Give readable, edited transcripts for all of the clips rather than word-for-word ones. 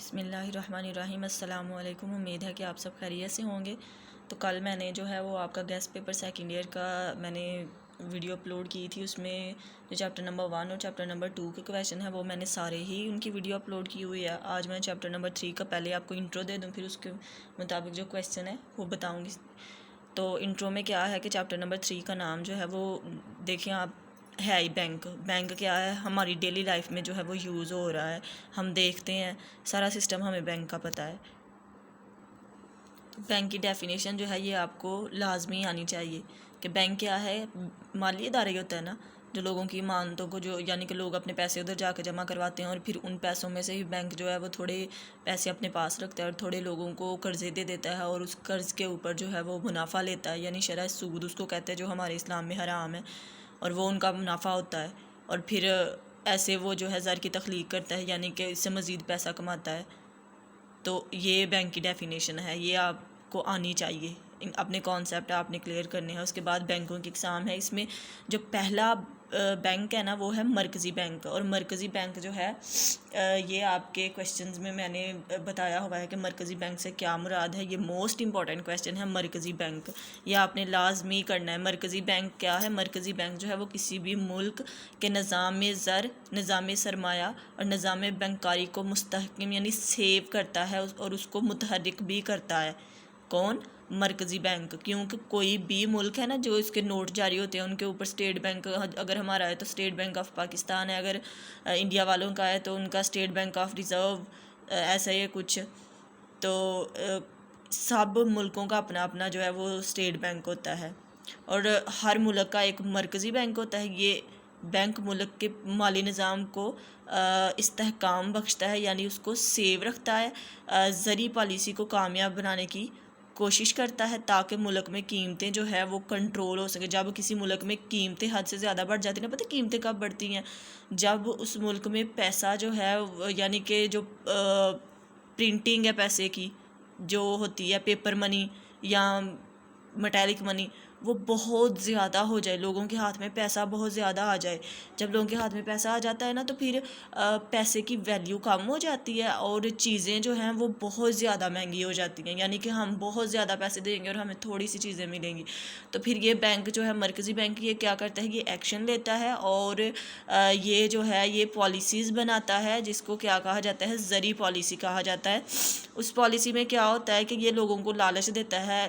بسم اللہ الرحمن الرحیم۔ السلام علیکم۔ امید ہے کہ آپ سب خیریت سے ہوں گے۔ تو کل میں نے جو ہے وہ آپ کا گیسٹ پیپر سیکنڈ ایئر کا میں نے ویڈیو اپلوڈ کی تھی، اس میں جو چیپٹر نمبر 1 اور چیپٹر نمبر 2 کے کویشچن ہیں وہ میں نے سارے ہی ان کی ویڈیو اپلوڈ کی ہوئی ہے۔ آج میں چیپٹر نمبر 3 کا پہلے آپ کو انٹرو دے دوں، پھر اس کے مطابق جو کویشچن ہے وہ بتاؤں گی۔ تو انٹرو میں کیا ہے کہ چیپٹر نمبر 3 کا نام جو ہے وہ دیکھیں آپ ہے ہی بینک۔ بینک کیا ہے؟ ہماری ڈیلی لائف میں جو ہے وہ یوز ہو رہا ہے، ہم دیکھتے ہیں، سارا سسٹم ہمیں بینک کا پتہ ہے۔ بینک کی ڈیفینیشن جو ہے یہ آپ کو لازمی آنی چاہیے کہ بینک کیا ہے۔ مالی ادارہ ہوتا ہے نا، جو لوگوں کی امانتوں کو جو یعنی کہ لوگ اپنے پیسے ادھر جا کے جمع کرواتے ہیں اور پھر ان پیسوں میں سے ہی بینک جو ہے وہ تھوڑے پیسے اپنے پاس رکھتا ہے اور تھوڑے لوگوں کو قرضے دے دیتا ہے اور اس قرض کے اوپر جو ہے وہ منافع لیتا ہے، یعنی شرح سود اس کو کہتے ہیں، جو ہمارے اسلام میں حرام ہے، اور وہ ان کا منافع ہوتا ہے۔ اور پھر ایسے وہ جو ہے زر کی تخلیق کرتا ہے، یعنی کہ اس سے مزید پیسہ کماتا ہے۔ تو یہ بینک کی ڈیفینیشن ہے، یہ آپ کو آنی چاہیے، اپنے کانسیپٹ آپ نے کلیئر کرنے ہیں۔ اس کے بعد بینکوں کی اقسام ہے، اس میں جو پہلا بینک ہے نا وہ ہے مرکزی بینک، اور مرکزی بینک جو ہے یہ آپ کے کویشچنز میں نے بتایا ہوا ہے کہ مرکزی بینک سے کیا مراد ہے۔ یہ موسٹ امپورٹنٹ کویشچن ہے مرکزی بینک، یہ آپ نے لازمی کرنا ہے۔ مرکزی بینک کیا ہے؟ مرکزی بینک جو ہے وہ کسی بھی ملک کے نظام زر، نظام سرمایہ اور نظام بینکاری کو مستحکم یعنی سیو کرتا ہے اور اس کو متحرک بھی کرتا ہے۔ کون؟ مرکزی بینک۔ کیونکہ کوئی بھی ملک ہے نا جو اس کے نوٹ جاری ہوتے ہیں ان کے اوپر اسٹیٹ بینک، اگر ہمارا ہے تو اسٹیٹ بینک آف پاکستان ہے، اگر انڈیا والوں کا ہے تو ان کا اسٹیٹ بینک آف ریزرو، ایسا ہی کچھ۔ تو سب ملکوں کا اپنا اپنا جو ہے وہ اسٹیٹ بینک ہوتا ہے، اور ہر ملک کا ایک مرکزی بینک ہوتا ہے۔ یہ بینک ملک کے مالی نظام کو استحکام بخشتا ہے، یعنی اس کو سیو رکھتا ہے، زرعی پالیسی کو کامیاب بنانے کی کوشش کرتا ہے تاکہ ملک میں قیمتیں جو ہے وہ کنٹرول ہو سکے۔ جب کسی ملک میں قیمتیں حد سے زیادہ بڑھ جاتی ہیں نا، پتہ قیمتیں کب بڑھتی ہیں؟ جب اس ملک میں پیسہ جو ہے یعنی کہ جو پرنٹنگ ہے پیسے کی جو ہوتی ہے، پیپر منی یا میٹیلک منی، وہ بہت زیادہ ہو جائے، لوگوں کے ہاتھ میں پیسہ بہت زیادہ آ جائے۔ جب لوگوں کے ہاتھ میں پیسہ آ جاتا ہے نا تو پھر پیسے کی ویلیو کم ہو جاتی ہے اور چیزیں جو ہیں وہ بہت زیادہ مہنگی ہو جاتی ہیں، یعنی کہ ہم بہت زیادہ پیسے دیں گے اور ہمیں تھوڑی سی چیزیں ملیں گی۔ تو پھر یہ بینک جو ہے مرکزی بینک، یہ کیا کرتا ہے؟ یہ ایکشن لیتا ہے اور یہ جو ہے یہ پالیسیز بناتا ہے، جس کو کیا کہا جاتا ہے؟ زرعی پالیسی کہا جاتا ہے۔ اس پالیسی میں کیا ہوتا ہے کہ یہ لوگوں کو لالچ دیتا ہے،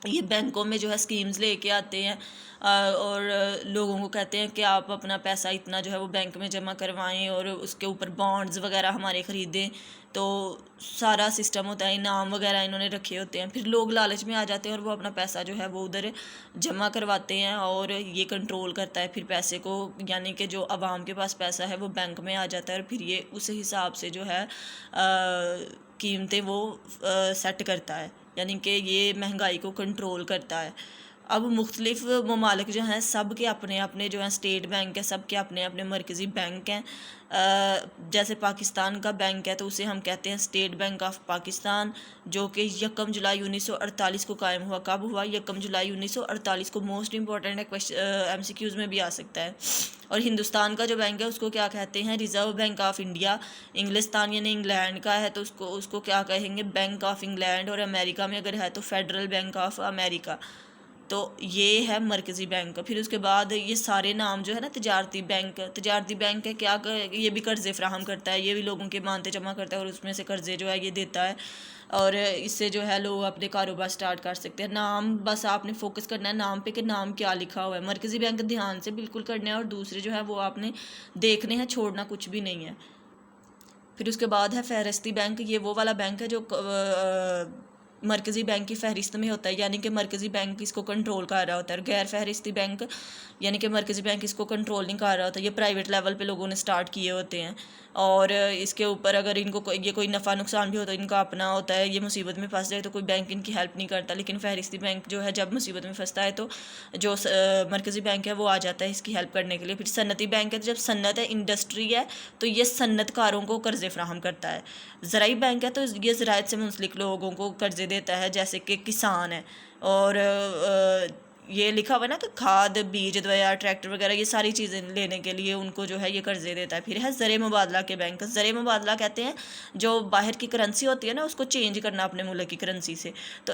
یہ بینکوں میں جو ہے اسکیمز لے کے آتے ہیں اور لوگوں کو کہتے ہیں کہ آپ اپنا پیسہ اتنا جو ہے وہ بینک میں جمع کروائیں اور اس کے اوپر بانڈز وغیرہ ہمارے خریدیں۔ تو سارا سسٹم ہوتا ہے، انعام وغیرہ انہوں نے رکھے ہوتے ہیں، پھر لوگ لالچ میں آ جاتے ہیں اور وہ اپنا پیسہ جو ہے وہ ادھر جمع کرواتے ہیں اور یہ کنٹرول کرتا ہے پھر پیسے کو، یعنی کہ جو عوام کے پاس پیسہ ہے وہ بینک میں آ جاتا ہے اور پھر یہ اس حساب سے جو ہے قیمتیں وہ سیٹ کرتا ہے، یعنی کہ یہ مہنگائی کو کنٹرول کرتا ہے۔ اب مختلف ممالک جو ہیں سب کے اپنے اپنے جو ہیں اسٹیٹ بینک ہیں، سب کے اپنے اپنے مرکزی بینک ہیں۔ جیسے پاکستان کا بینک ہے تو اسے ہم کہتے ہیں اسٹیٹ بینک آف پاکستان، جو کہ 1 جولائی 1948 کو قائم ہوا۔ کب ہوا؟ 1 جولائی 1948 کو۔ موسٹ امپورٹنٹ ہے، MCQs میں بھی آ سکتا ہے۔ اور ہندوستان کا جو بینک ہے اس کو کیا کہتے ہیں؟ Reserve bank of India. انگلستان یعنی انگلینڈ کا ہے تو اس کو کیا کہیں گے؟ Bank of England. اور امریکہ میں اگر ہے تو فیڈرل بینک آف امریکہ۔ تو یہ ہے مرکزی بینک۔ پھر اس کے بعد یہ سارے نام جو ہے نا، تجارتی بینک ہے کیا؟ یہ بھی قرضے فراہم کرتا ہے، یہ بھی لوگوں کے مانتے جمع کرتا ہے اور اس میں سے قرضے جو ہے یہ دیتا ہے، اور اس سے جو ہے لوگ اپنے کاروبار سٹارٹ کر سکتے ہیں۔ نام بس آپ نے فوکس کرنا ہے نام پہ کہ نام کیا لکھا ہوا ہے۔ مرکزی بینک دھیان سے بالکل کرنا ہے اور دوسرے جو ہے وہ آپ نے دیکھنے ہیں، چھوڑنا کچھ بھی نہیں ہے۔ پھر اس کے بعد ہے فہرستی بینک۔ یہ وہ والا بینک ہے جو مرکزی بینک کی فہرست میں ہوتا ہے، یعنی کہ مرکزی بینک اس کو کنٹرول کر رہا ہوتا ہے۔ اور غیر فہرستی بینک یعنی کہ مرکزی بینک اس کو کنٹرول نہیں کر رہا ہوتا، یہ پرائیویٹ لیول پہ لوگوں نے سٹارٹ کیے ہوتے ہیں، اور اس کے اوپر اگر ان کو یہ کوئی نفع نقصان بھی ہوتا ہے ان کا اپنا ہوتا ہے، یہ مصیبت میں پھنس جائے تو کوئی بینک ان کی ہیلپ نہیں کرتا۔ لیکن فہرستی بینک جو ہے جب مصیبت میں پھنستا ہے تو جو مرکزی بینک ہے وہ آ جاتا ہے اس کی ہیلپ کرنے کے لیے۔ پھر صنعتی بینک ہے، جب صنعت ہے، انڈسٹری ہے، تو یہ صنعت کاروں کو قرضے فراہم کرتا ہے۔ زرعی بینک ہے تو یہ زراعت سے منسلک لوگوں کو قرضے دیتا ہے، جیسے کہ کسان ہے، اور یہ لکھا ہوا ہے نا کہ کھاد بیج دوایا ٹریکٹر وغیرہ یہ ساری چیزیں لینے کے لیے ان کو جو ہے یہ قرضے دیتا ہے. پھر ہے زر مبادلہ کے بینک. زر مبادلہ کہتے ہیں جو باہر کی کرنسی ہوتی ہے نا اس کو چینج کرنا اپنے ملک کی کرنسی سے. تو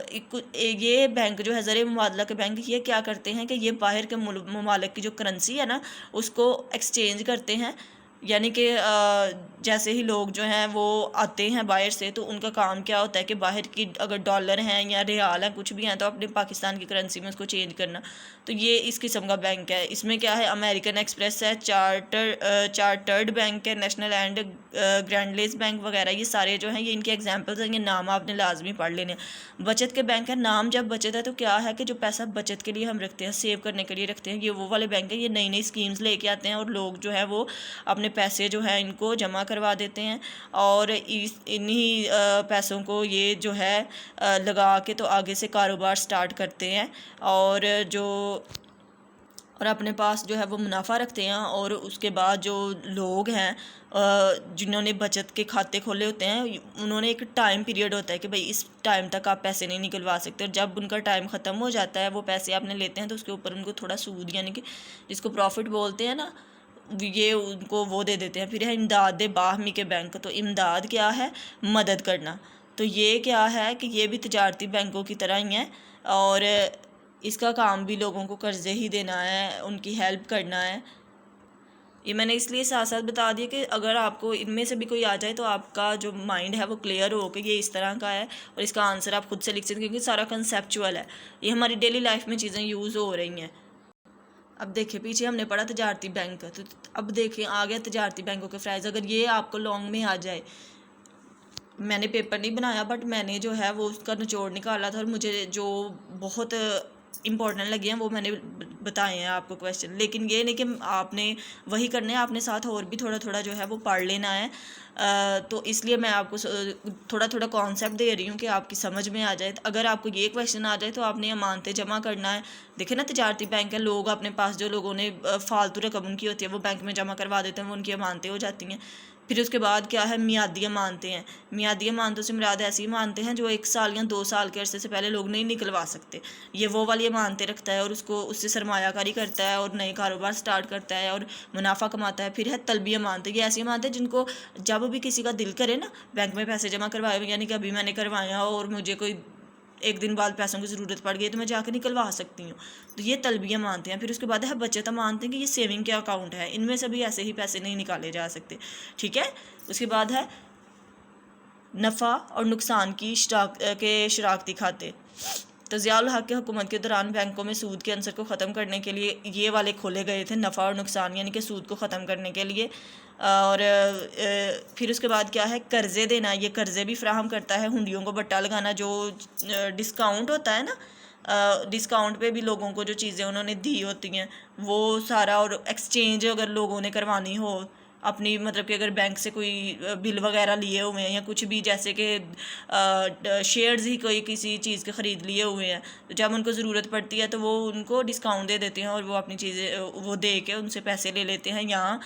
یہ بینک جو ہے زر مبادلہ کے بینک یہ کیا کرتے ہیں کہ یہ باہر کے ممالک کی جو کرنسی ہے نا اس کو ایکسچینج کرتے ہیں. یعنی کہ جیسے ہی لوگ جو ہیں وہ آتے ہیں باہر سے تو ان کا کام کیا ہوتا ہے کہ باہر کی اگر ڈالر ہیں یا ریال ہیں کچھ بھی ہیں تو اپنے پاکستان کی کرنسی میں اس کو چینج کرنا. تو یہ اس قسم کا بینک ہے. اس میں کیا ہے امریکن ایکسپریس ہے, چارٹرڈ بینک ہے, نیشنل اینڈ گرینڈلیز بینک وغیرہ یہ سارے جو ہیں یہ ان کے ایگزامپلز ہیں. یہ نام آپ نے لازمی پڑھ لینے. بچت کے بینک ہے. نام جب بچت ہے تو کیا ہے کہ جو پیسہ بچت کے لیے ہم رکھتے ہیں سیو کرنے کے لیے رکھتے ہیں یہ وہ والے بینک ہیں. یہ نئی نئی اسکیمز لے کے آتے ہیں اور لوگ جو ہے وہ اپنے پیسے جو ہیں ان کو جمع کروا دیتے ہیں اور انہی پیسوں کو یہ جو ہے لگا کے تو آگے سے کاروبار سٹارٹ کرتے ہیں اور اپنے پاس جو ہے وہ منافع رکھتے ہیں. اور اس کے بعد جو لوگ ہیں جنہوں نے بچت کے کھاتے کھولے ہوتے ہیں انہوں نے ایک ٹائم پیریڈ ہوتا ہے کہ بھئی اس ٹائم تک آپ پیسے نہیں نکلوا سکتے اور جب ان کا ٹائم ختم ہو جاتا ہے وہ پیسے آپ نے لیتے ہیں تو اس کے اوپر ان کو تھوڑا سود یعنی کہ جس کو پروفٹ بولتے ہیں نا یہ ان کو وہ دے دیتے ہیں. پھر ہے امداد باہمی کے بینک. تو امداد کیا ہے مدد کرنا. تو یہ کیا ہے کہ یہ بھی تجارتی بینکوں کی طرح ہی ہے اور اس کا کام بھی لوگوں کو قرضے ہی دینا ہے ان کی ہیلپ کرنا ہے. یہ میں نے اس لیے ساتھ ساتھ بتا دیا کہ اگر آپ کو ان میں سے بھی کوئی آ جائے تو آپ کا جو مائنڈ ہے وہ کلیئر ہو کہ یہ اس طرح کا ہے اور اس کا آنسر آپ خود سے لکھ سکتے ہیں کیونکہ سارا کنسیپچول ہے. یہ ہماری ڈیلی لائف میں چیزیں یوز ہو رہی ہیں. اب دیکھیں پیچھے ہم نے پڑھا تجارتی بینک تو اب دیکھیں آ گیا تجارتی بینکوں کے فرائض. اگر یہ آپ کو لانگ میں آ جائے میں نے پیپر نہیں بنایا بٹ میں نے جو ہے وہ اس کا نچوڑ نکالا تھا اور مجھے جو بہت امپورٹنٹ لگے ہیں وہ میں نے بتائے ہیں آپ کو کویشچن. لیکن یہ نہیں کہ آپ نے وہی کرنے آپ نے ساتھ اور بھی تھوڑا تھوڑا جو ہے وہ پڑھ لینا ہے. تو اس لیے میں آپ کو تھوڑا تھوڑا کانسیپٹ دے رہی ہوں کہ آپ کی سمجھ میں آ جائے. اگر آپ کو یہ کویشچن آ جائے تو آپ نے امانتیں جمع کرنا ہے. دیکھیں نا تجارتی بینک ہے لوگ اپنے پاس جو لوگوں نے فالتو رقم ان کی ہوتی ہے وہ بینک میں جمع کروا دیتے ہیں وہ ان کی امانتیں ہو جاتی ہیں. پھر اس کے بعد کیا ہے میادی امانتیں ہیں. میادی امانتوں سے مراد ایسی امانتیں ہیں جو 1 سال یا 2 سال کے عرصے سے پہلے لوگ نہیں نکلوا سکتے. یہ وہ والی امانتیں رکھتا ہے اور اس سے سرمایہ کاری کرتا ہے اور نئے کاروبار سٹارٹ کرتا ہے اور منافع کماتا ہے. پھر ہے طلبی امانتیں. یہ ایسی امانتیں جن کو جب بھی کسی کا دل کرے نا بینک میں پیسے جمع کروائے یعنی کہ ابھی میں نے کروایا اور مجھے کوئی 1 دن بعد پیسوں کی ضرورت پڑ گئی تو میں جا کے نکلوا سکتی ہوں. تو یہ طلبی امانتیں ہیں. پھر اس کے بعد ہے بچت امانتیں کہ یہ سیونگ کے اکاؤنٹ ہے. ان میں سے بھی ایسے ہی پیسے نہیں نکالے جا سکتے. ٹھیک ہے. اس کے بعد ہے نفع اور نقصان کی شراکتی کھاتے. تو ضیاء الحق کی حکومت کے دوران بینکوں میں سود کے عنصر کو ختم کرنے کے لیے یہ والے کھولے گئے تھے نفع اور نقصان یعنی کہ سود کو ختم کرنے کے لیے. اور پھر اس کے بعد کیا ہے قرضے دینا. یہ قرضے بھی فراہم کرتا ہے. ہنڈیوں کو بٹا لگانا جو ڈسکاؤنٹ ہوتا ہے نا ڈسکاؤنٹ پہ بھی لوگوں کو جو چیزیں انہوں نے دی ہوتی ہیں وہ سارا اور ایکسچینج اگر لوگوں نے کروانی ہو اپنی مطلب کہ اگر بینک سے کوئی بل وغیرہ لیے ہوئے ہیں یا کچھ بھی جیسے کہ شیئرز ہی کوئی کسی چیز کے خرید لیے ہوئے ہیں تو جب ان کو ضرورت پڑتی ہے تو وہ ان کو ڈسکاؤنٹ دے دیتے ہیں اور وہ اپنی چیزیں وہ دے کے ان سے پیسے لے لیتے ہیں. یہاں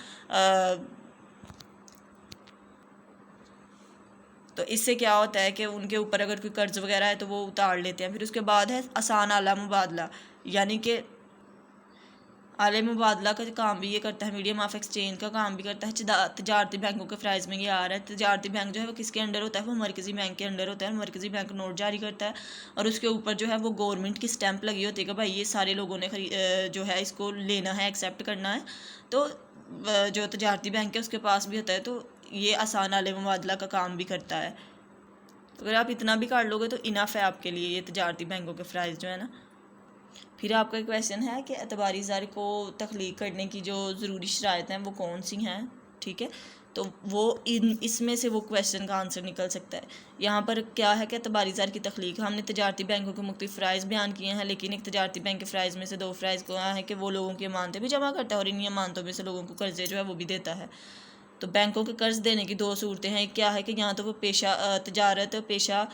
تو اس سے کیا ہوتا ہے کہ ان کے اوپر اگر کوئی قرض وغیرہ ہے تو وہ اتار لیتے ہیں. پھر اس کے بعد ہے آسان اعلیٰ مبادلہ یعنی کہ اعلی مبادلہ کا کام بھی یہ کرتا ہے. میڈیم آف ایکسچینج کا کام بھی کرتا ہے. تجارتی بینکوں کے فرائض میں یہ آ رہا ہے. تجارتی بینک جو ہے وہ کس کے انڈر ہوتا ہے وہ مرکزی بینک کے انڈر ہوتا ہے. مرکزی بینک نوٹ جاری کرتا ہے اور اس کے اوپر جو ہے وہ گورنمنٹ کی سٹیمپ لگی ہوتی ہے کہ بھائی یہ سارے لوگوں نے جو ہے اس کو لینا ہے ایکسیپٹ کرنا ہے. تو جو تجارتی بینک ہے اس کے پاس بھی ہوتا ہے. تو یہ آسان اعلی مبادلہ کا کام بھی کرتا ہے. اگر آپ اتنا بھی کر لو گے تو انف ہے آپ کے لیے یہ تجارتی بینکوں کے فرائض جو ہے نا. پھر آپ کا کویشچن ہے کہ اعتباری زر کو تخلیق کرنے کی جو ضروری شرائط ہیں وہ کون سی ہیں. ٹھیک ہے. تو وہ اس میں سے وہ کویشچن کا آنسر نکل سکتا ہے. یہاں پر کیا ہے کہ اعتباری زر کی تخلیق ہم نے تجارتی بینکوں کے مختلف فرائض بیان کیے ہیں لیکن ایک تجارتی بینک کے فرائض میں سے 2 فرائض کو ہے کہ وہ لوگوں کی امانتیں بھی جمع کرتا ہے اور انہی امانتوں میں سے لوگوں کو قرضے جو ہے وہ بھی دیتا ہے. تو بینکوں کے قرض دینے کی 2 صورتیں ہیں. کیا ہے کہ یہاں تو وہ تجارت پیشہ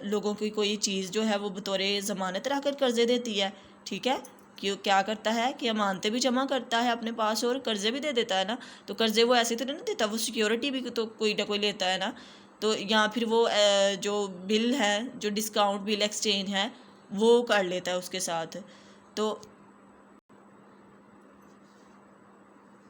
لوگوں کی کوئی چیز جو ہے وہ بطور ضمانت رکھ کر قرضے دیتی ہے. ٹھیک ہے. کیا کرتا ہے کہ امانتیں بھی جمع کرتا ہے اپنے پاس اور قرضے بھی دے دیتا ہے نا. تو قرضے وہ ایسے تو نہیں دیتا وہ سیکیورٹی بھی تو کوئی نہ کوئی لیتا ہے نا. تو یہاں پھر وہ جو بل ہے جو ڈسکاؤنٹ بل ایکسچینج ہے وہ کر لیتا ہے اس کے ساتھ. تو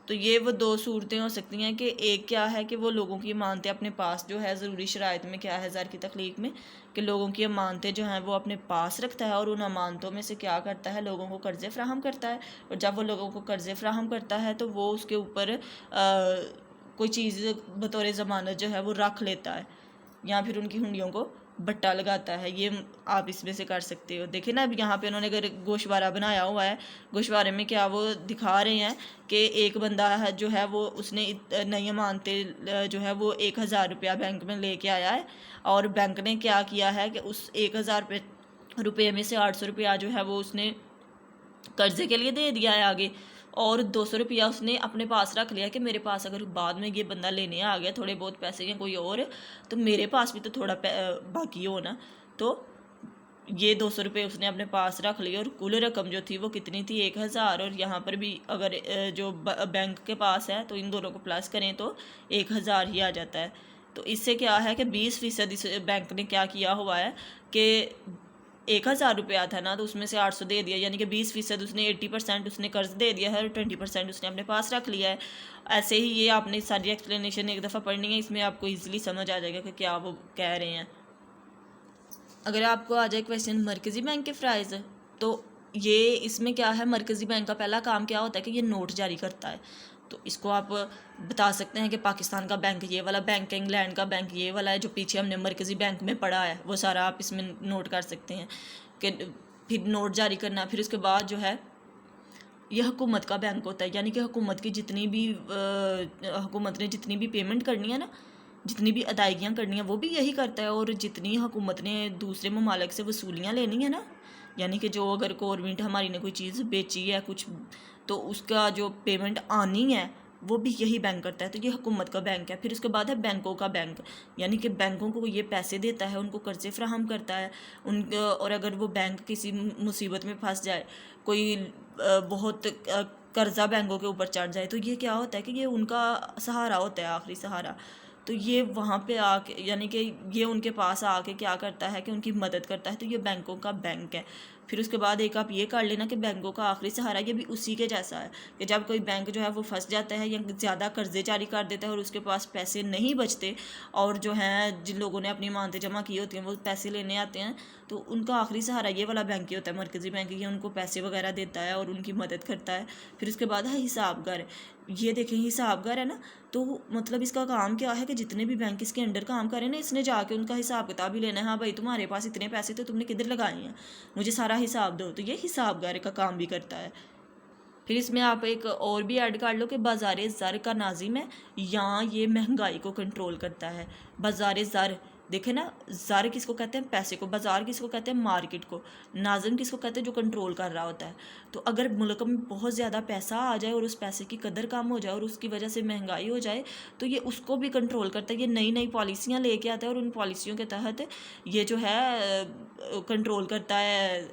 یہ وہ دو صورتیں ہو سکتی ہیں کہ ایک کیا ہے کہ وہ لوگوں کی امانتیں اپنے پاس جو ہے ضروری شرائط میں کیا ہے زر کی تخلیق میں کہ لوگوں کی امانتیں جو ہیں وہ اپنے پاس رکھتا ہے اور ان امانتوں میں سے کیا کرتا ہے لوگوں کو قرضے فراہم کرتا ہے. اور جب وہ لوگوں کو قرضے فراہم کرتا ہے تو وہ اس کے اوپر کوئی چیز بطور ضمانت جو ہے وہ رکھ لیتا ہے یا پھر ان کی ہنڈیوں کو بٹا لگاتا ہے. یہ آپ اس میں سے کر سکتے ہو. دیکھیں نا اب یہاں پہ انہوں نے اگر گوشوارہ بنایا ہوا ہے, گوشوارے میں کیا وہ دکھا رہے ہیں کہ ایک بندہ ہے جو ہے وہ اس نے نئی امانتیں جو ہے وہ 1,000 روپیہ بینک میں لے کے آیا ہے اور بینک نے کیا کیا ہے کہ اس 1,000 روپے میں سے 800 روپیہ جو ہے وہ اس نے قرضے کے لیے دے دیا ہے آگے, اور 200 روپیہ اس نے اپنے پاس رکھ لیا کہ میرے پاس اگر بعد میں یہ بندہ لینے آ گیا تھوڑے بہت پیسے یا کوئی اور تو میرے پاس بھی تو تھوڑا باقی ہو نا. تو یہ 200 روپے اس نے اپنے پاس رکھ لیے اور کل رقم جو تھی وہ کتنی تھی 1,000, اور یہاں پر بھی اگر جو بینک کے پاس ہے تو ان دونوں کو پلس کریں تو 1,000 ہی آ جاتا ہے. تو اس سے کیا ہے کہ 20% اس بینک نے کیا کیا ہوا ہے کہ 1,000 روپیہ تھا نا تو اس میں سے 800 دے دیا, یعنی کہ 20% اس نے 80% اس نے قرض دے دیا ہے اور 20% اس نے اپنے پاس رکھ لیا ہے. ایسے ہی یہ آپ نے ساری ایکسپلینیشن ایک دفعہ پڑھنی ہے, اس میں آپ کو ایزیلی سمجھ آ جائے گا کہ کیا وہ کہہ رہے ہیں. اگر آپ کو آ جائے کویشچن مرکزی بینک کے فرائض, تو یہ اس میں کیا ہے مرکزی بینک کا پہلا کام کیا ہوتا ہے کہ یہ نوٹ جاری کرتا ہے. تو اس کو آپ بتا سکتے ہیں کہ پاکستان کا بینک یہ والا بینک ہے, انگلینڈ کا بینک یہ والا ہے, جو پیچھے ہم نے مرکزی بینک میں پڑھا ہے وہ سارا آپ اس میں نوٹ کر سکتے ہیں کہ پھر نوٹ جاری کرنا. پھر اس کے بعد جو ہے یہ حکومت کا بینک ہوتا ہے, یعنی کہ حکومت کی جتنی بھی حکومت نے جتنی بھی پیمنٹ کرنی ہے نا, جتنی بھی ادائیگیاں کرنی ہیں وہ بھی یہی کرتا ہے. اور جتنی حکومت نے دوسرے ممالک سے وصولیاں لینی ہیں نا, یعنی کہ جو اگر گورنمنٹ ہماری نے کوئی چیز بیچی ہے کچھ تو اس کا جو پیمنٹ آنی ہے وہ بھی یہی بینک کرتا ہے. تو یہ حکومت کا بینک ہے. پھر اس کے بعد ہے بینکوں کا بینک, یعنی کہ بینکوں کو یہ پیسے دیتا ہے, ان کو قرضے فراہم کرتا ہے اور اگر وہ بینک کسی مصیبت میں پھنس جائے, کوئی بہت قرضہ بینکوں کے اوپر چڑھ جائے, تو یہ کیا ہوتا ہے کہ یہ ان کا سہارا ہوتا ہے, آخری سہارا. تو یہ وہاں پہ آ کے یعنی کہ یہ ان کے پاس آ کے کیا کرتا ہے کہ ان کی مدد کرتا ہے. تو یہ بینکوں کا بینک ہے. پھر اس کے بعد ایک آپ یہ کر لینا کہ بینکوں کا آخری سہارا یہ بھی اسی کے جیسا ہے کہ جب کوئی بینک جو ہے وہ پھنس جاتا ہے یا زیادہ قرضے جاری کر دیتا ہے اور اس کے پاس پیسے نہیں بچتے, اور جو ہیں جن لوگوں نے اپنی امانتیں جمع کی ہوتی ہیں وہ پیسے لینے آتے ہیں, تو ان کا آخری سہارا یہ والا بینک ہی ہوتا ہے, مرکزی بینک. یہ ان کو پیسے وغیرہ دیتا ہے اور ان کی مدد کرتا ہے. پھر اس کے بعد ہے حساب گھر. یہ دیکھیں حساب گھر ہے نا, تو مطلب اس کا کام کیا ہے کہ جتنے بھی بینک اس کے انڈر کام کریں نا, اس نے جا کے ان کا حساب کتاب ہی لینا ہے. ہاں بھائی تمہارے پاس اتنے پیسے تھے, تم نے کدھر لگائے ہیں, مجھے سارا حساب دو. تو یہ حساب گھر کا کام بھی کرتا ہے. پھر اس میں آپ ایک اور بھی ایڈ کر لو کہ بازار زر کا ناظم ہے, یا یہ مہنگائی کو کنٹرول کرتا ہے. بازار زر دیکھیں نا, زر کس کو کہتے ہیں پیسے کو, بازار کس کو کہتے ہیں مارکیٹ کو, ناظم کس کو کہتے ہیں جو کنٹرول کر رہا ہوتا ہے. تو اگر ملک میں بہت زیادہ پیسہ آ جائے اور اس پیسے کی قدر کم ہو جائے اور اس کی وجہ سے مہنگائی ہو جائے, تو یہ اس کو بھی کنٹرول کرتا ہے. یہ نئی نئی پالیسیاں لے کے آتا ہے اور ان پالیسیوں کے تحت یہ جو ہے کنٹرول کرتا ہے.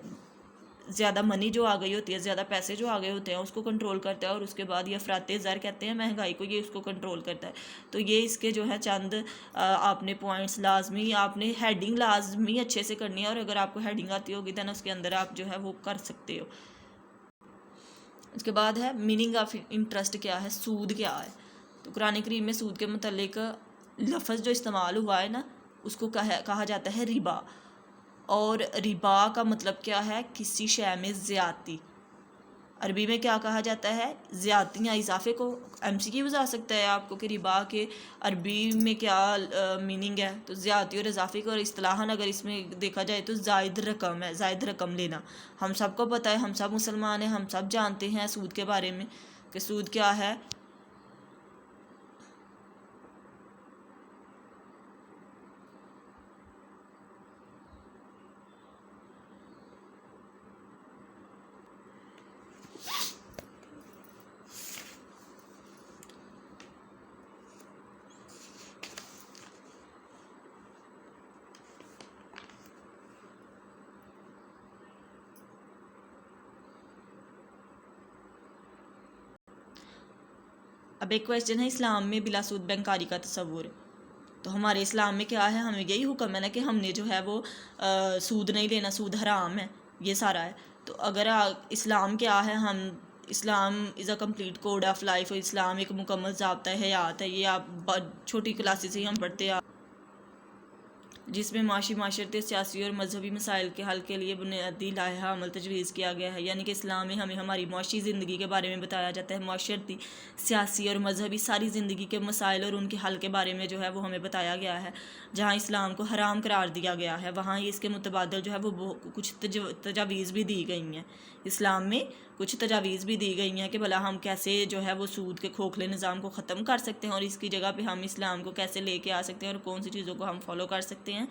زیادہ منی جو آ گئی ہوتی ہے, زیادہ پیسے جو آ گئے ہوتے ہیں اس کو کنٹرول کرتا ہے. اور اس کے بعد یہ افراط زر کہتے ہیں مہنگائی کو, یہ اس کو کنٹرول کرتا ہے. تو یہ اس کے جو ہے چند آپ نے پوائنٹس لازمی, آپ نے ہیڈنگ لازمی اچھے سے کرنی ہے, اور اگر آپ کو ہیڈنگ آتی ہوگی تو اس کے اندر آپ جو ہے وہ کر سکتے ہو. اس کے بعد ہے میننگ آف انٹرسٹ کیا ہے, سود کیا ہے. تو قرآن کریم میں سود کے متعلق لفظ جو استعمال ہوا ہے نا, اس کو کہا جاتا ہے ربا. اور ربا کا مطلب کیا ہے, کسی شے میں زیادتی. عربی میں کیا کہا جاتا ہے, زیادتی یا اضافے کو. ایم سی کیوز آ سکتا ہے آپ کو کہ ربا کے عربی میں کیا میننگ ہے. تو زیادتی اور اضافے کو, اور اصطلاحاً اگر اس میں دیکھا جائے تو زائد رقم ہے, زائد رقم لینا. ہم سب کو پتہ ہے, ہم سب مسلمان ہیں, ہم سب جانتے ہیں سود کے بارے میں کہ سود کیا ہے. اب ایک کویشچن ہے, اسلام میں بلا سود بینکاری کا تصور. تو ہمارے اسلام میں کیا ہے، ہمیں یہی حکم ہے نا کہ ہم نے جو ہے وہ سود نہیں لینا، سود حرام ہے، یہ سارا ہے. تو اگر اسلام کیا ہے، ہم Islam is a complete code of life, اور اسلام ایک مکمل ضابطۂ حیات ہے. یہ آپ چھوٹی کلاسز سے ہی ہم پڑھتے ہیں، جس میں معاشی، معاشرتی، سیاسی اور مذہبی مسائل کے حل کے لیے بنیادی لائحہ عمل تجویز کیا گیا ہے. یعنی کہ اسلام میں ہمیں ہماری معاشی زندگی کے بارے میں بتایا جاتا ہے، معاشرتی، سیاسی اور مذہبی ساری زندگی کے مسائل اور ان کے حل کے بارے میں جو ہے وہ ہمیں بتایا گیا ہے. جہاں اسلام کو حرام قرار دیا گیا ہے، وہاں اس کے متبادل جو ہے وہ کچھ تجاویز بھی دی گئی ہیں. اسلام میں کچھ تجاویز بھی دی گئی ہیں کہ بھلا ہم کیسے جو ہے وہ سود کے کھوکھلے نظام کو ختم کر سکتے ہیں، اور اس کی جگہ پہ ہم اسلام کو کیسے لے کے آ سکتے ہیں، اور کون سی چیزوں کو ہم فالو کر سکتے ہیں.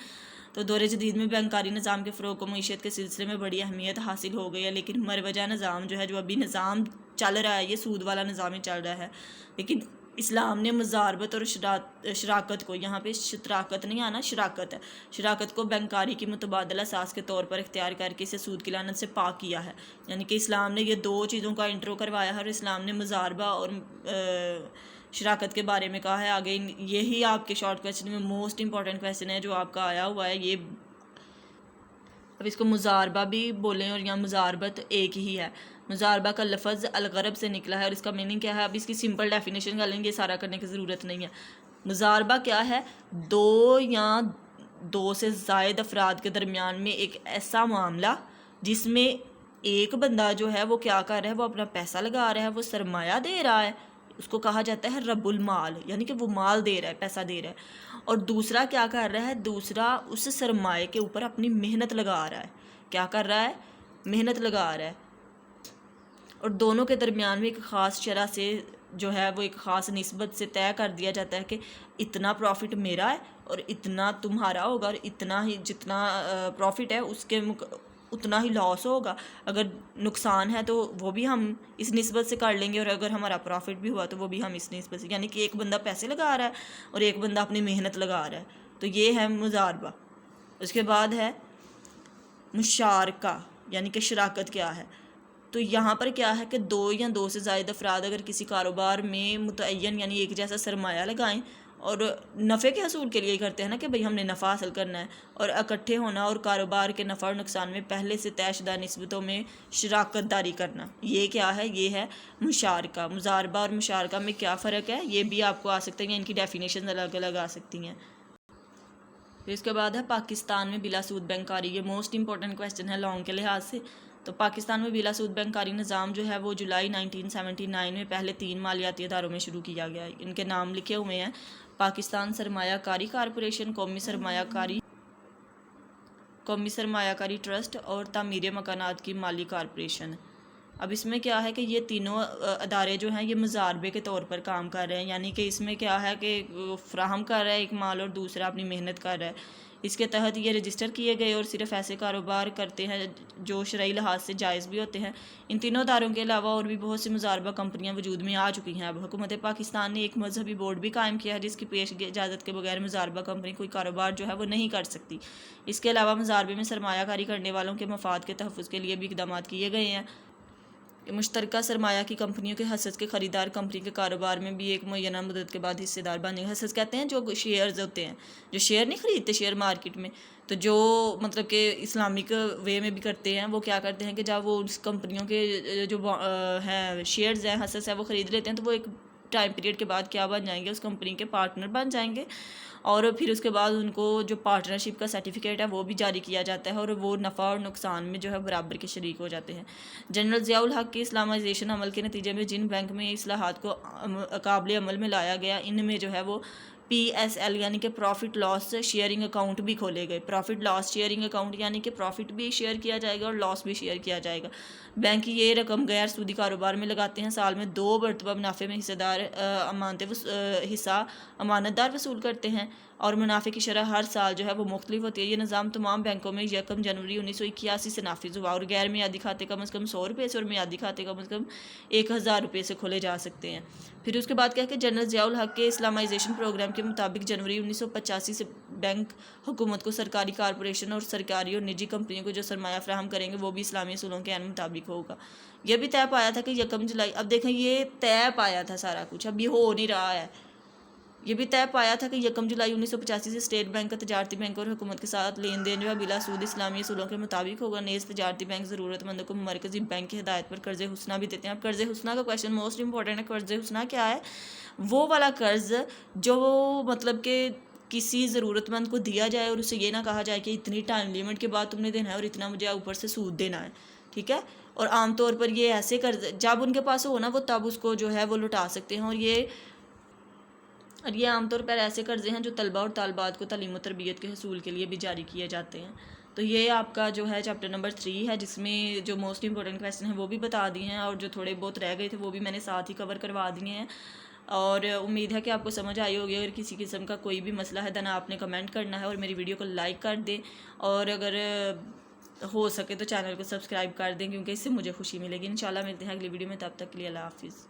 تو دور جدید میں بینکاری نظام کے فروغ کو معیشت کے سلسلے میں بڑی اہمیت حاصل ہو گئی ہے، لیکن مروجہ نظام جو ہے، جو ابھی نظام چل رہا ہے، یہ سود والا نظام ہی چل رہا ہے. لیکن اسلام نے مزاربت اور شراکت کو، یہاں پہ شراکت نہیں آنا، شراکت ہے، شراکت کو بینکاری کی متبادل اساس کے طور پر اختیار کر کے اسے سود کی لعنت سے پاک کیا ہے. یعنی کہ اسلام نے یہ دو چیزوں کا انٹرو کروایا ہے، اور اسلام نے مزاربہ اور شراکت کے بارے میں کہا ہے. آگے یہی آپ کے شارٹ کویسچن میں موسٹ امپورٹنٹ کویسچن ہے جو آپ کا آیا ہوا ہے. یہ اب اس کو مزاربہ بھی بولیں اور یا مزاربت ایک ہی ہے. مزاربہ کا لفظ الغرب سے نکلا ہے، اور اس کا میننگ کیا ہے، اب اس کی سمپل ڈیفینیشن کر لیں گے، سارا کرنے کی ضرورت نہیں ہے. مزاربہ کیا ہے، دو یا دو سے زائد افراد کے درمیان میں ایک ایسا معاملہ جس میں ایک بندہ جو ہے وہ کیا کر رہا ہے، وہ اپنا پیسہ لگا رہا ہے، وہ سرمایہ دے رہا ہے، اس کو کہا جاتا ہے رب المال، یعنی کہ وہ مال دے رہا ہے، پیسہ دے رہا ہے. اور دوسرا کیا کر رہا ہے، دوسرا اس سرمایہ کے اوپر اپنی محنت لگا رہا ہے. کیا کر رہا ہے، محنت لگا رہا ہے. اور دونوں کے درمیان میں ایک خاص شرح سے جو ہے وہ ایک خاص نسبت سے طے کر دیا جاتا ہے کہ اتنا پروفٹ میرا ہے اور اتنا تمہارا ہوگا، اور اتنا ہی جتنا پروفٹ ہے اس کے اتنا ہی لاس ہوگا. اگر نقصان ہے تو وہ بھی ہم اس نسبت سے کر لیں گے، اور اگر ہمارا پروفٹ بھی ہوا تو وہ بھی ہم اس نسبت سے. یعنی کہ ایک بندہ پیسے لگا رہا ہے اور ایک بندہ اپنی محنت لگا رہا ہے. تو یہ ہے مزاربہ. اس کے بعد ہے مشارکہ، یعنی کہ شراکت کیا ہے. تو یہاں پر کیا ہے کہ دو یا دو سے زائد افراد اگر کسی کاروبار میں متعین یعنی ایک جیسا سرمایہ لگائیں اور نفع کے حصول کے لیے کرتے ہیں نا کہ بھئی ہم نے نفع حاصل کرنا ہے، اور اکٹھے ہونا اور کاروبار کے نفع اور نقصان میں پہلے سے طے شدہ نسبتوں میں شراکت داری کرنا، یہ کیا ہے، یہ ہے مشارکہ. مزاربہ اور مشارکہ میں کیا فرق ہے، یہ بھی آپ کو آ سکتا ہے، ان کی ڈیفینیشن الگ الگ آ سکتی ہیں. پھر اس کے بعد ہے پاکستان میں بلا سود بینکاری. یہ موسٹ امپورٹنٹ کویسچن ہے لانگ کے لحاظ سے. تو پاکستان میں بلا سود بینکاری نظام جو ہے وہ جولائی 1979 میں پہلے 3 مالیاتی اداروں میں شروع کیا گیا. ان کے نام لکھے ہوئے ہیں: پاکستان سرمایہ کاری کارپوریشن، قومی سرمایہ کاری ٹرسٹ، اور تعمیر مکانات کی مالی کارپوریشن. اب اس میں کیا ہے کہ یہ تینوں ادارے جو ہیں یہ مزاربے کے طور پر کام کر رہے ہیں. یعنی کہ اس میں کیا ہے کہ فراہم کر رہا ہے ایک مال اور دوسرا اپنی محنت کر رہا ہے. اس کے تحت یہ رجسٹر کیے گئے اور صرف ایسے کاروبار کرتے ہیں جو شرعی لحاظ سے جائز بھی ہوتے ہیں. ان تینوں اداروں کے علاوہ اور بھی بہت سی مزاربہ کمپنیاں وجود میں آ چکی ہیں. اب حکومت پاکستان نے ایک مذہبی بورڈ بھی قائم کیا ہے جس کی پیش اجازت کے بغیر مزاربہ کمپنی کوئی کاروبار جو ہے وہ نہیں کر سکتی. اس کے علاوہ مزاربے میں سرمایہ کاری کرنے والوں کے مفاد کے تحفظ کے لیے بھی اقدامات کیے گئے ہیں. مشترکہ سرمایہ کی کمپنیوں کے حصص کے خریدار کمپنی کے کاروبار میں بھی ایک معینہ مدت کے بعد حصے دار بنے. حصص کہتے ہیں جو شیئرز ہوتے ہیں، جو شیئر نہیں خریدتے شیئر مارکیٹ میں. تو جو مطلب کہ اسلامک وے میں بھی کرتے ہیں، وہ کیا کرتے ہیں کہ جب وہ اس کمپنیوں کے جو ہیں شیئرز ہیں، حصص ہیں، وہ خرید لیتے ہیں تو وہ ایک ٹائم پیریڈ کے بعد کیا بن جائیں گے، اس کمپنی کے پارٹنر بن جائیں گے. اور پھر اس کے بعد ان کو جو پارٹنرشپ کا سرٹیفکیٹ ہے وہ بھی جاری کیا جاتا ہے، اور وہ نفع اور نقصان میں جو ہے برابر کے شریک ہو جاتے ہیں. جنرل ضیاء الحق کے اسلامائزیشن عمل کے نتیجے میں جن بینک میں اصلاحات کو قابل عمل میں لایا گیا، ان میں جو ہے وہ PSL یعنی کہ پروفٹ لاس شیئرنگ اکاؤنٹ بھی کھولے گئے. پروفٹ لاس شیئرنگ اکاؤنٹ یعنی کہ پروفٹ بھی شیئر کیا جائے گا اور لاس بھی شیئر کیا جائے گا. بینک یہ رقم غیر سودی کاروبار میں لگاتے ہیں. سال میں 2 مرتبہ منافع میں حصہ امانت دار وصول کرتے ہیں، اور منافع کی شرح ہر سال جو ہے وہ مختلف ہوتی ہے. یہ نظام تمام بینکوں میں 1 جنوری 1981 سے نافذ ہوا، اور غیر میعادی کھاتے کم از کم 100 روپے سے اور میعادی کھاتے کم از کم 1000 روپے سے کھولے جا سکتے ہیں. پھر اس کے بعد کیا کہ جنرل ضیاء الحق کے اسلامائزیشن پروگرام کے مطابق جنوری 1985 سے بینک حکومت کو سرکاری کارپوریشن اور سرکاری اور نجی کمپنیوں کو جو سرمایہ فراہم کریں گے وہ بھی اسلامی اصولوں کے عین مطابق ہوگا. یہ بھی طے پایا تھا کہ 1 جولائی، اب دیکھیں یہ طے پایا تھا سارا کچھ، اب یہ ہو نہیں رہا ہے. یہ بھی طے پایا تھا کہ 1 جولائی 1985 سے اسٹیٹ بینک کا تجارتی بینک اور حکومت کے ساتھ لین دین جو ہے بلا سود اسلامی اصولوں کے مطابق ہوگا. نیز تجارتی بینک ضرورت مندوں کو مرکزی بینک کی ہدایت پر قرض حسنہ بھی دیتے ہیں. اب قرض حسنہ کا کویشچن موسٹ امپورٹنٹ ہے. قرض حسنہ کیا ہے؟ وہ والا قرض جو مطلب کہ کسی ضرورت مند کو دیا جائے اور اسے یہ نہ کہا جائے کہ اتنی ٹائم لیمٹ کے بعد تم نے دینا ہے اور اتنا مجھے اوپر سے سود دینا ہے. ٹھیک ہے. اور عام طور پر یہ ایسے قرض جب ان کے پاس ہو نا وہ تب اس کو جو ہے وہ لوٹا سکتے ہیں. اور یہ عام طور پر ایسے قرضے ہیں جو طلبہ اور طالبات کو تعلیم و تربیت کے حصول کے لیے بھی جاری کیے جاتے ہیں. تو یہ آپ کا جو ہے چیپٹر نمبر 3 ہے جس میں جو موسٹ امپورٹنٹ کویسچن ہیں وہ بھی بتا دیے ہیں اور جو تھوڑے بہت رہ گئے تھے وہ بھی میں نے ساتھ ہی کور کروا دیے ہیں. اور امید ہے کہ آپ کو سمجھ آئی ہوگی. اگر کسی قسم کا کوئی بھی مسئلہ ہے دین آپ نے کمنٹ کرنا ہے اور میری ویڈیو کو لائک کر دیں اور اگر ہو سکے تو چینل کو سبسکرائب کر دیں کیونکہ اس سے مجھے خوشی ملے گی. انشاءاللہ ملتے ہیں اگلی ویڈیو میں. تب تک کے لیے اللہ حافظ.